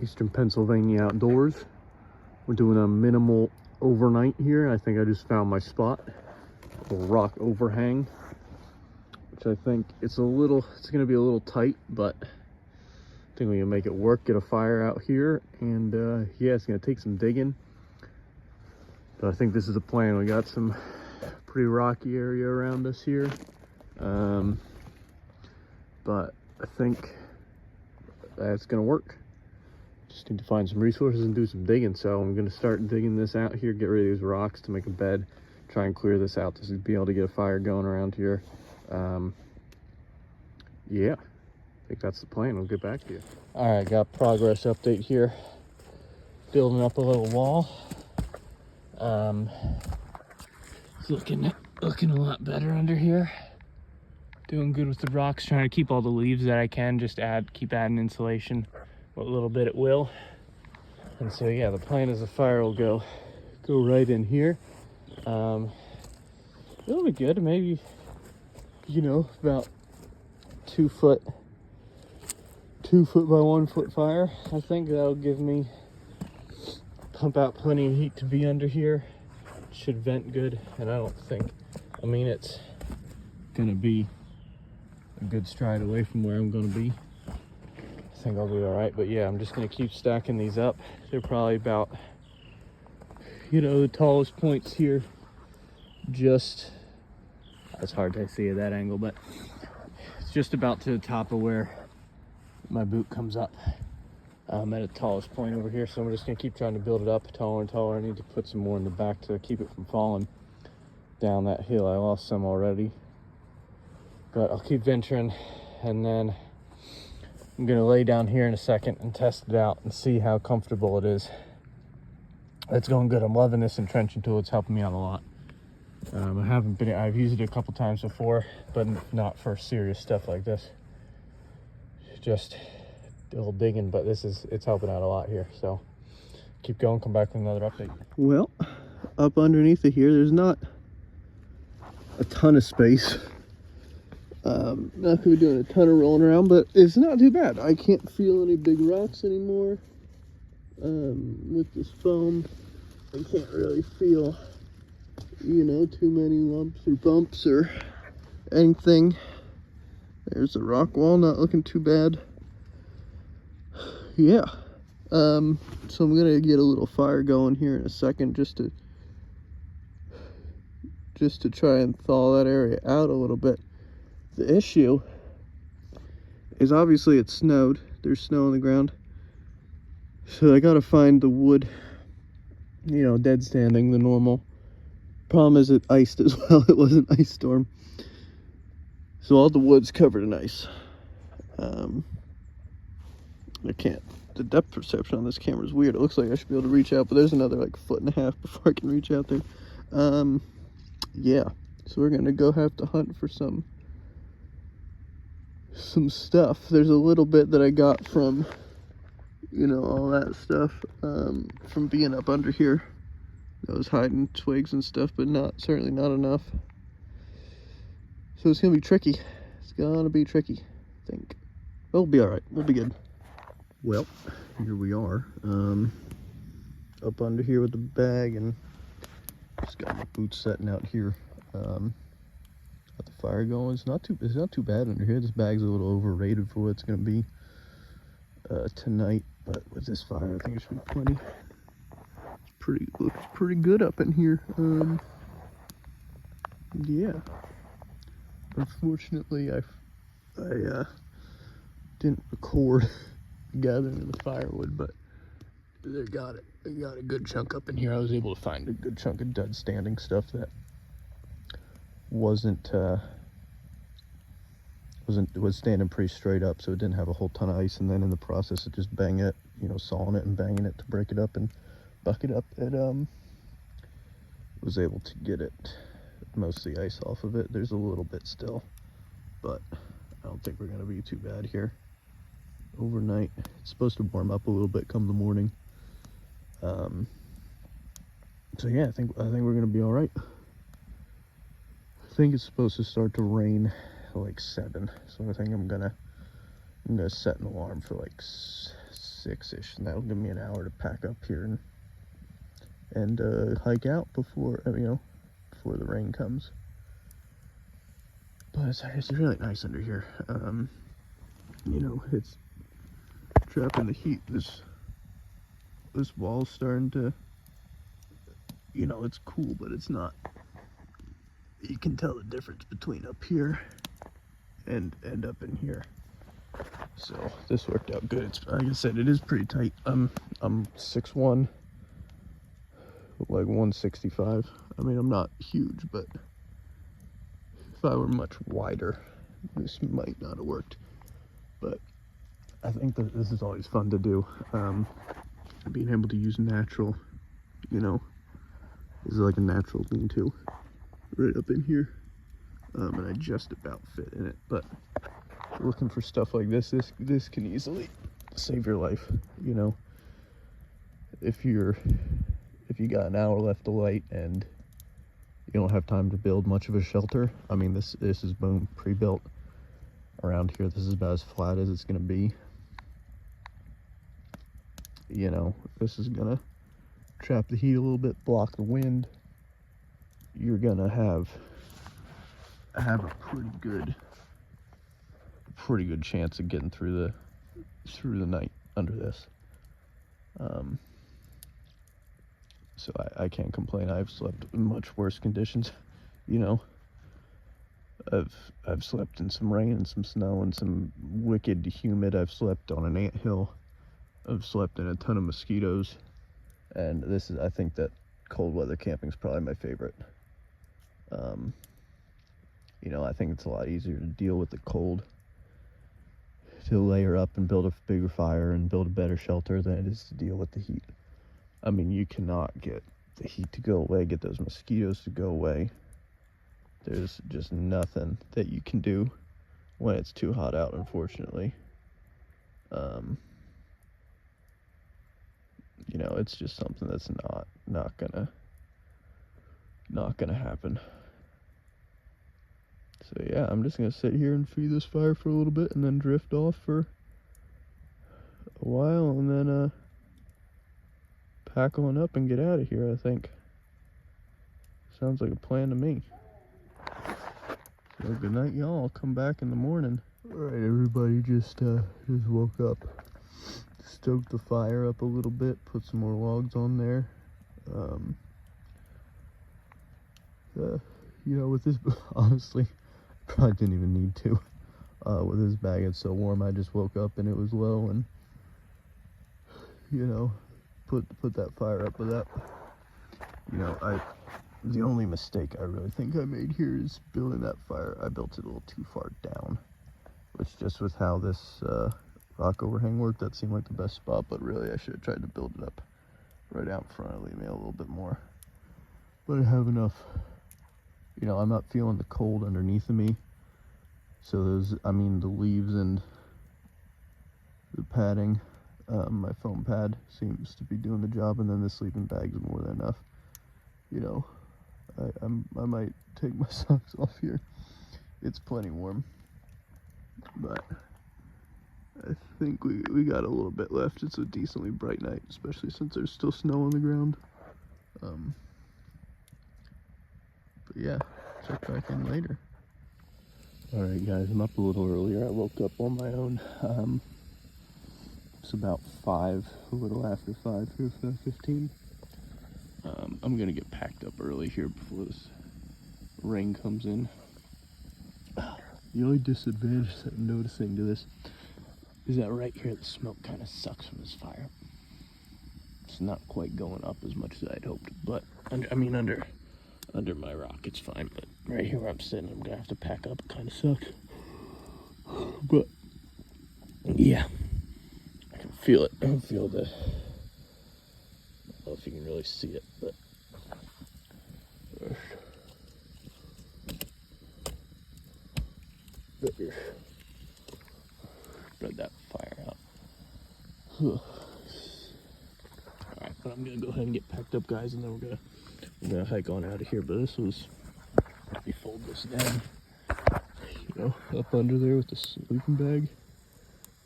Eastern Pennsylvania Outdoors. We're doing a minimal overnight here. I think I just found my spot. A little rock overhang, which I think it's gonna be a little tight, but I think we can make it work. Get a fire out here, and yeah, it's gonna take some digging. But I think this is the plan. We got some pretty rocky area around us here. But I think that's gonna work. Just need to find some resources and do some digging. So I'm gonna start digging this out here, get rid of these rocks to make a bed, try and clear this out to be able to get a fire going around here. Yeah, I think that's the plan. We'll get back to you. All right, got progress update here. Building up a little wall. It's looking a lot better under here. Doing good with the rocks, trying to keep all the leaves that I can, just keep adding insulation a little bit it will. And so yeah, the plan is the fire will go right in here. It'll be good, maybe, you know, about 2 foot by 1 foot fire. I think that'll give me, pump out plenty of heat to be under here. Should vent good, and I don't think, I mean, it's gonna be a good stride away from where I'm gonna be. I think I'll be all right, but yeah, I'm just gonna keep stacking these up. They're probably about, you know, the tallest points here, just, it's hard to see at that angle, but it's just about to the top of where my boot comes up. I'm at the tallest point over here, so I'm just gonna keep trying to build it up taller and taller. I need to put some more in the back to keep it from falling down that hill. I lost some already, but I'll keep venturing, and then I'm gonna lay down here in a second and test it out and see how comfortable it is. It's going good. I'm loving this entrenching tool. It's helping me out a lot. I've used it a couple times before, but not for serious stuff like this. Just a little digging, but it's helping out a lot here. So keep going, come back with another update. Well, up underneath it here, there's not a ton of space. Not gonna be doing a ton of rolling around, but it's not too bad. I can't feel any big rocks anymore. With this foam, I can't really feel, you know, too many lumps or bumps or anything. There's the rock wall, not looking too bad. Yeah. So I'm gonna get a little fire going here in a second, just to try and thaw that area out a little bit. The issue is obviously it snowed. There's snow on the ground. So I gotta find the wood, you know, dead standing, the normal. Problem is it iced as well. It was an ice storm. So all the wood's covered in ice. The depth perception on this camera is weird. It looks like I should be able to reach out, but there's another like 1.5 feet before I can reach out there. Yeah, so we're gonna go have to hunt for some stuff. There's a little bit that I got from, you know, all that stuff, from being up under here. I was hiding twigs and stuff, but certainly not enough. So it's gonna be tricky. It's gonna be tricky, I think. We'll be all right. We'll be good. Well, here we are, up under here with the bag, and just got my boots setting out here. Got the fire going. It's not too bad under here. This bag's a little overrated for what it's gonna be tonight, but with this fire, I think it should be plenty. Looks pretty good up in here. Yeah. Unfortunately, I didn't record gathering of the firewood, but they got it. I got a good chunk up in here. I was able to find a good chunk of dead standing stuff that was standing pretty straight up, so it didn't have a whole ton of ice. And then in the process of just sawing it and banging it to break it up and buck it up, it was able to get most of the ice off of it. There's a little bit still, but I don't think we're gonna be too bad here overnight. It's supposed to warm up a little bit come the morning. So yeah, I think we're gonna be all right. I think it's supposed to start to rain like 7, so I think I'm gonna set an alarm for like 6-ish, and that'll give me an hour to pack up here and hike out before before the rain comes. But it's really nice under here. It's trapping the heat. This wall's starting to, it's cool, but it's not. You can tell the difference between up here and up in here. So this worked out good. It's, like I said, it is pretty tight. I'm 6'1", like 165. I mean, I'm not huge, but if I were much wider, this might not have worked. But I think that this is always fun to do. Being able to use natural, this is like a natural lean-to right up in here. And I just about fit in it, but looking for stuff like this can easily save your life. If you got an hour left to light and you don't have time to build much of a shelter, I mean, this is boom, pre-built. Around here, this is about as flat as it's gonna be. This is gonna trap the heat a little bit, block the wind. You're gonna have a pretty good chance of getting through the night under this. So I can't complain. I've slept in much worse conditions. I've slept in some rain and some snow and some wicked humid. I've slept on an anthill. I've slept in a ton of mosquitoes. And I think that cold weather camping is probably my favorite. I think it's a lot easier to deal with the cold, to layer up and build a bigger fire and build a better shelter than it is to deal with the heat. I mean, you cannot get the heat to go away, get those mosquitoes to go away. There's just nothing that you can do when it's too hot out, unfortunately. It's just something that's not gonna happen. So yeah, I'm just gonna sit here and feed this fire for a little bit and then drift off for a while and then pack on up and get out of here, I think. Sounds like a plan to me. So good night, y'all. I'll come back in the morning. Alright, everybody, just woke up. Stoked the fire up a little bit, put some more logs on there. With this, honestly, probably didn't even need to. With this bag, it's so warm. I just woke up and it was low, and put that fire up with that. The only mistake I really think I made here is building that fire. I built it a little too far down, which, just with how this rock overhang worked, that seemed like the best spot, but really I should have tried to build it up right out in front of leave me a little bit more. But I have enough. I'm not feeling the cold underneath of me, so the leaves and the padding, my foam pad seems to be doing the job, and then the sleeping bag's more than enough. I might take my socks off here. It's plenty warm, but I think we got a little bit left. It's a decently bright night, especially since there's still snow on the ground. But yeah, check back in later. Alright guys, I'm up a little earlier. I woke up on my own. It's about 5, a little after 5 here, 5:15. I'm gonna get packed up early here before this rain comes in. The only disadvantage that I'm noticing to this is that right here the smoke kind of sucks from this fire. It's not quite going up as much as I'd hoped, but under my rock it's fine. But right here where I'm sitting, I'm gonna have to pack up. It kind of sucks, but yeah, I can feel it. I can feel the. I don't know if you can really see it, but spread that fire out. Alright, but I'm gonna go ahead and get packed up, guys, and then we're gonna hike on out of here. But this was, let me fold this down, up under there with the sleeping bag.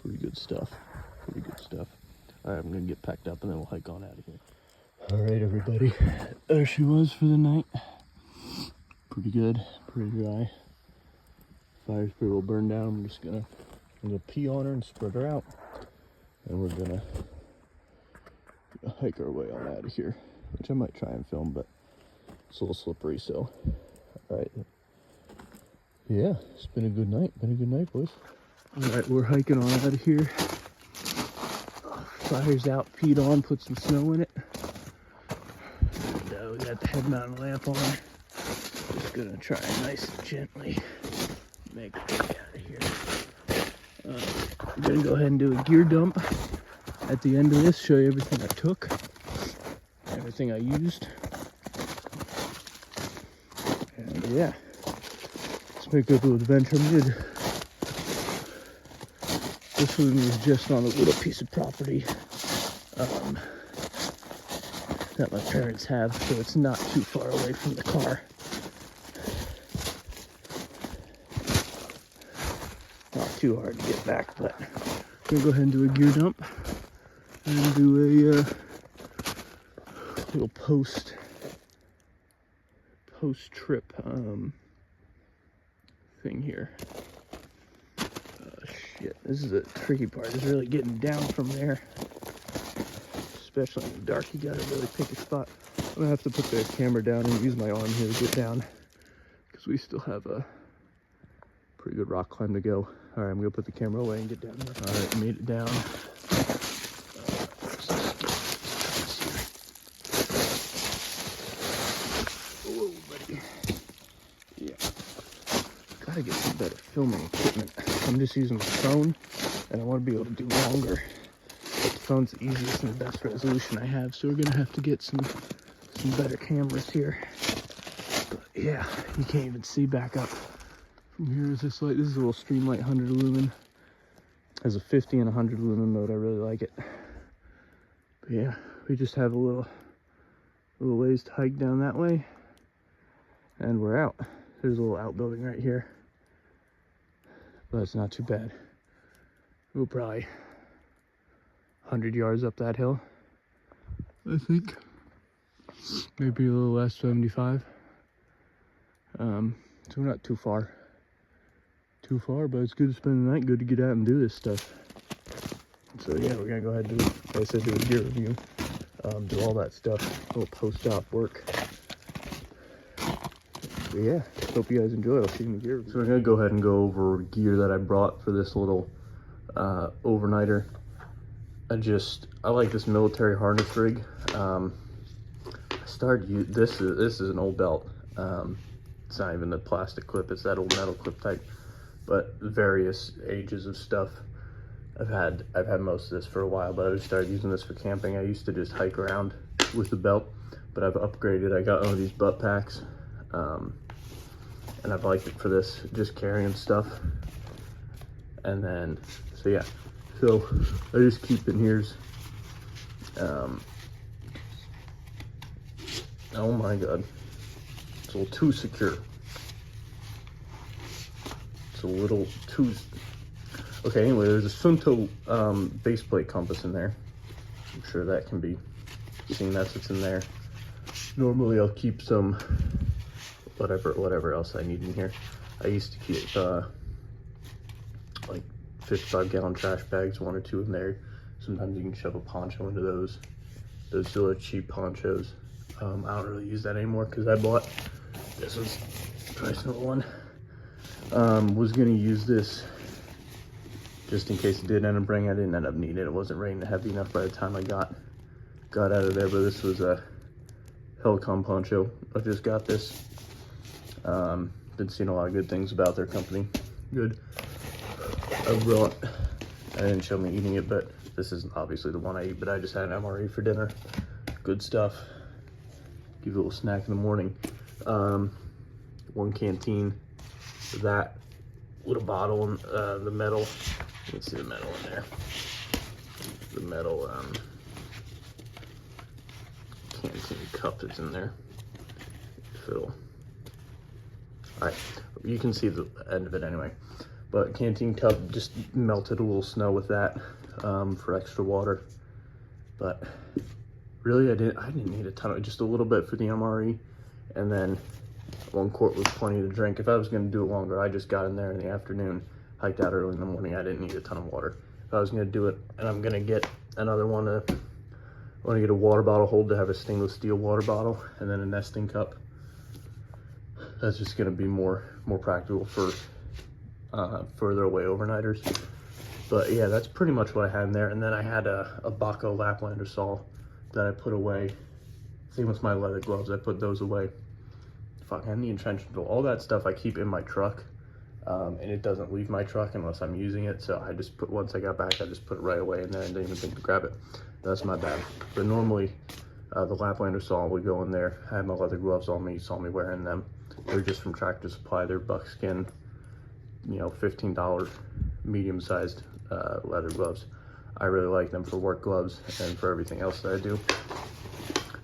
Pretty good stuff. All right, I'm gonna get packed up and then we'll hike on out of here. All right, everybody. There she was for the night. Pretty good, pretty dry. Fire's pretty well burned down. I'm gonna pee on her and spread her out. And we're gonna hike our way on out of here, which I might try and film, but it's a little slippery, so. All right. Yeah, it's been a good night. Been a good night, boys. All right, we're hiking on out of here. Fire's out, peed on, put some snow in it. And we got the head mounted lamp on. Just gonna try and nice and gently make our way out of here. I'm gonna go ahead and do a gear dump at the end of this, show you everything I took, everything I used. And yeah, let's make a little adventure. This one was just on a little piece of property that my parents have, so it's not too far away from the car. Not too hard to get back, but I'm gonna go ahead and do a gear dump and do a little post trip thing here. Shit, this is the tricky part, is really getting down from there. Especially in the dark, you gotta really pick a spot. I'm gonna have to put the camera down and use my arm here to get down, because we still have a pretty good rock climb to go. All right, I'm gonna put the camera away and get down there. All right, made it down. Whoa, buddy. Yeah. Gotta get some better filming equipment. I'm just using my phone, and I want to be able to do longer. But the phone's the easiest and the best resolution I have, so we're gonna have to get some better cameras here. But yeah, you can't even see back up from here. Is this light? This is a little Streamlight 100 lumen. Has a 50 and 100 lumen mode. I really like it. But yeah, we just have a little ways to hike down that way, and we're out. There's a little outbuilding right here, but it's not too bad. We're probably 100 yards up that hill, I think. Maybe a little less, 75. So we're not too far, but it's good to spend the night, good to get out and do this stuff. So yeah, we're gonna go ahead and do, like I said, do a gear review, do all that stuff, a little post-op work. But yeah, hope you guys enjoy. I'll see you in the gear review. So we're gonna go ahead and go over gear that I brought for this little overnighter. I like this military harness rig. This is an old belt. It's not even the plastic clip, it's that old metal clip type, but various ages of stuff. I've had most of this for a while, but I just started using this for camping. I used to just hike around with the belt, but I've upgraded. I got one of these butt packs, and I've liked it for this, just carrying stuff. And then, so yeah, so I just keep in here's, oh my god, it's a little too secure. It's a little too, okay, anyway, there's a Suunto base plate compass in there. I'm sure that can be seen, that's what's in there. Normally I'll keep some, whatever else I need in here. I used to keep like 55-gallon trash bags, 1 or 2 in there. Sometimes you can shove a poncho into those. Those still are cheap ponchos. I don't really use that anymore because I bought, this was price number 1. Was gonna use this just in case it did end up raining. I didn't end up needing it. It wasn't raining heavy enough by the time I got out of there, but this was a Helicom poncho. I just got this. Been seeing a lot of good things about their company. Good. I didn't show me eating it, but this isn't obviously the one I eat, but I just had an MRE for dinner. Good stuff. Give it a little snack in the morning. 1 canteen, that little bottle, and the metal, you can see the metal in there. The metal canteen cup that's in there. Fill. Alright, you can see the end of it anyway. But canteen cup, just melted a little snow with that for extra water. But really, I didn't need a ton of, just a little bit for the MRE, and then 1 quart was plenty to drink. If I was going to do it longer, I just got in there in the afternoon, hiked out early in the morning. I didn't need a ton of water. If I was going to do it, and I'm going to get another one, I want to get a water bottle hold to have a stainless steel water bottle, and then a nesting cup. That's just going to be more practical for further away overnighters. But yeah, that's pretty much what I had in there. And then I had a Baco Laplander saw that I put away. Same with my leather gloves, I put those away. Fuck, and the entrenchment tool, all that stuff I keep in my truck, and it doesn't leave my truck unless I'm using it. So I just once I got back, I just put it right away in there and didn't even think to grab it. That's my bad. But normally, the Laplander saw would go in there. I had my leather gloves on me, you saw me wearing them. They're just from Tractor Supply. They're buckskin, you know, $15 medium-sized leather gloves. I really like them for work gloves and for everything else that I do.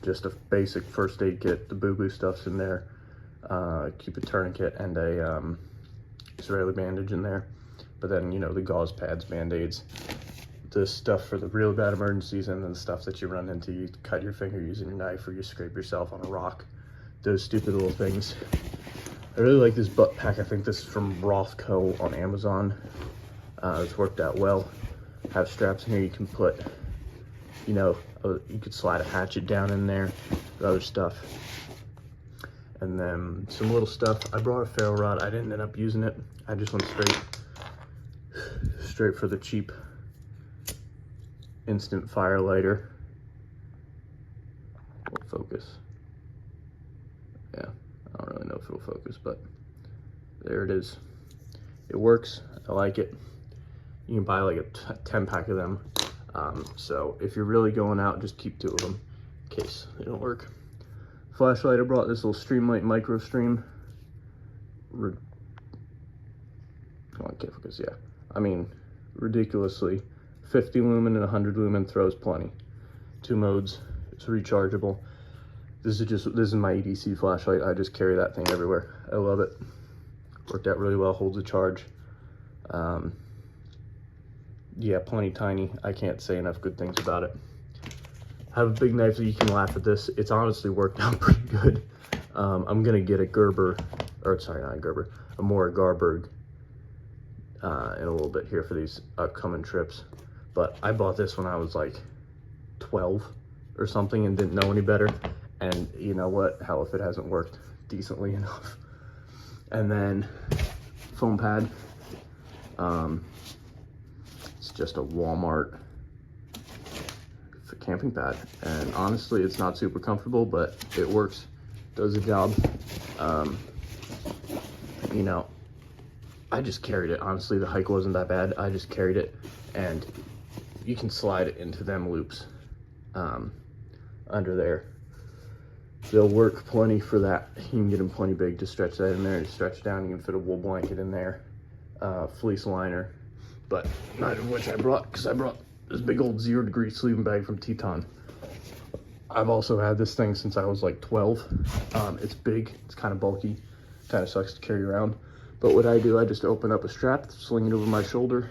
Just a basic first aid kit. The boo-boo stuff's in there. Keep a tourniquet and a Israeli bandage in there. But then, you know, the gauze pads, band-aids, the stuff for the real bad emergencies, and then the stuff that you run into, you cut your finger using your knife, or you scrape yourself on a rock. Those stupid little things. I really like this butt pack. I think this is from Rothco on Amazon. It's worked out well. Have straps in here you can put, you know, you could slide a hatchet down in there, other stuff. And then some little stuff. I brought a ferro rod. I didn't end up using it. I just went straight for the cheap instant fire lighter. Will focus. Yeah, I don't really know if it'll focus, but there it is. It works. I like it. You can buy like a 10-pack of them. So if you're really going out, just keep 2 of them in case they don't work. Flashlight, I brought this little Streamlight Micro Stream. Come on, can't focus, yeah. I mean, ridiculously, 50 lumen and 100 lumen throws plenty. 2 modes, it's rechargeable. This is my EDC flashlight. I just carry that thing everywhere. I love it. Worked out really well, holds a charge. Yeah, plenty tiny. I can't say enough good things about it. Have a big knife so you can laugh at this. It's honestly worked out pretty good. I'm gonna get a Gerber, or sorry, not a Gerber, a Mora Garberg in a little bit here for these upcoming trips. But I bought this when I was like 12 or something and didn't know any better. And you know what? Hell, if it hasn't worked decently enough. And then foam pad. It's just a Walmart camping pad, and honestly, it's not super comfortable, but it works, does the job. You know, I just carried it. Honestly, the hike wasn't that bad. I just carried it, and you can slide it into them loops under there. They'll work plenty for that. You can get them plenty big to stretch that in there and stretch down. You can fit a wool blanket in there, fleece liner, but neither of which I brought, because I brought this big old 0 degree sleeping bag from Teton. I've also had this thing since I was like 12. It's big, it's kind of bulky, kind of sucks to carry around. But what I do, I just open up a strap, sling it over my shoulder,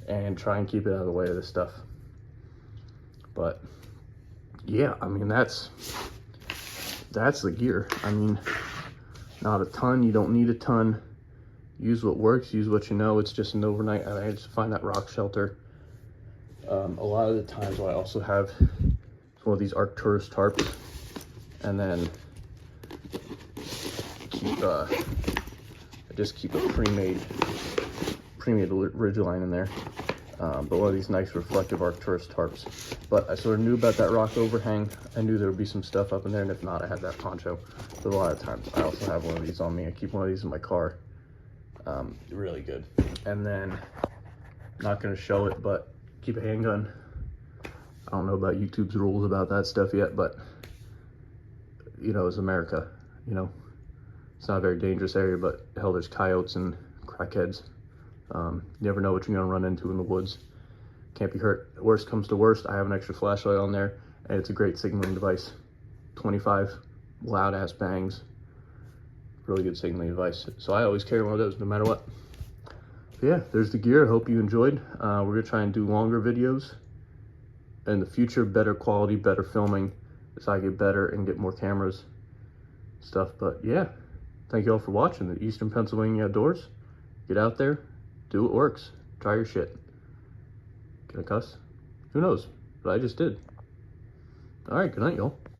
and try and keep it out of the way of this stuff. But yeah, I mean, that's the gear. I mean, not a ton, you don't need a ton. Use what works, use what you know. It's just an overnight. I just find that rock shelter. A lot of the times what I also have one of these Arcturus tarps, and then I just keep a pre-made ridgeline in there, but one of these nice reflective Arcturus tarps. But I sort of knew about that rock overhang. I knew there would be some stuff up in there, and if not, I had that poncho. But a lot of times I also have one of these on me. I keep one of these in my car. Really good. And then, not gonna show it, but keep a handgun. I don't know about YouTube's rules about that stuff yet, but you know, it's America, you know, it's not a very dangerous area, but hell, there's coyotes and crackheads. You never know what you're gonna run into in the woods. Can't be hurt. Worst comes to worst, I have an extra flashlight on there, and it's a great signaling device. 25 loud ass bangs. Really good signaling device. So I always carry one of those no matter what. But yeah, there's the gear. I hope you enjoyed. We're gonna try and do longer videos. in the future, better quality, better filming as I get better and get more cameras stuff. But yeah, thank you all for watching the Eastern Pennsylvania Outdoors. Get out there, do what works, try your shit. Can I cuss? Who knows? But I just did. All right, good night, y'all.